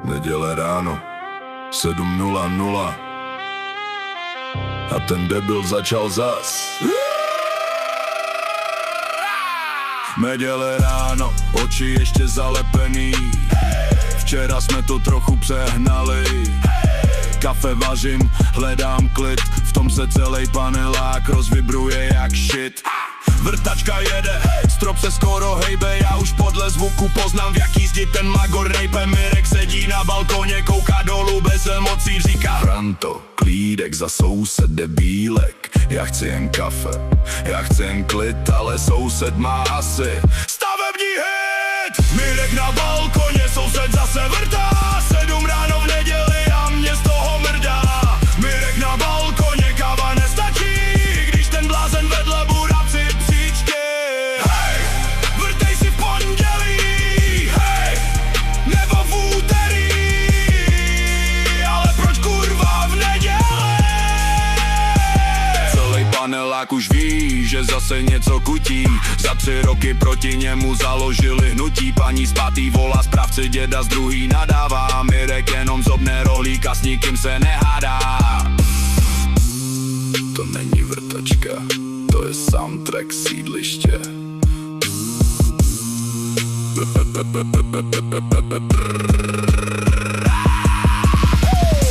Neděle ráno, 7:00 a ten debil začal zas. Neděle ráno, oči ještě zalepený. Včera jsme to trochu přehnali. Kafe vařím, hledám klid, v tom se celý panelák rozvibruje jak shit. Vrtačka jede, strop se skoro hejbe, já už podle zvuku poznám, v jaký zdi ten magor rejpe. Mirek sedí na balkoně, kouká dolů bez emocí, říká: Franto, klídek za soused debílek. Já chci jen kafe, já chci jen klid, ale soused má asi stavební hit. Mirek na balkoně, soused zase vrtá, 7 ráno v neděli a mě z toho mrdá. Mirek na balkoně, káva nestačí, když ten blázen vedle bude při příčky. Hej, vrtej si v pondělí, hej, nebo v úterý, ale proč kurva v neděli? Celý panelák už ví, že zase něco kutí. Za 3 roky proti němu založili hnutí. Paní z 5. volá správce, děda z 2. nadává. Mirek jenom zobne rohlík a s nikým se nehádá. To není vrtačka, to je soundtrack sídliště.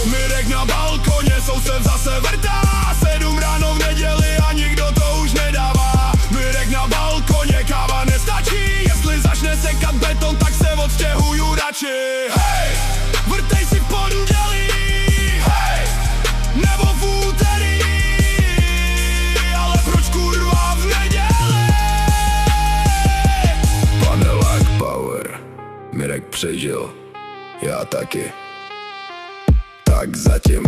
Mirek na balkoně, soused zase vrtá, 7 ráno v neděli a nikdo to už nedává. Mirek na balkoně, káva nestačí, jestli začne sekat beton, tak se odstěhuju radši. Hej, vrtej si v pondělí, hej, nebo v úterý, ale proč kurva v neděli? Panelák power, Mirek přežil, já taky. Tak zatím.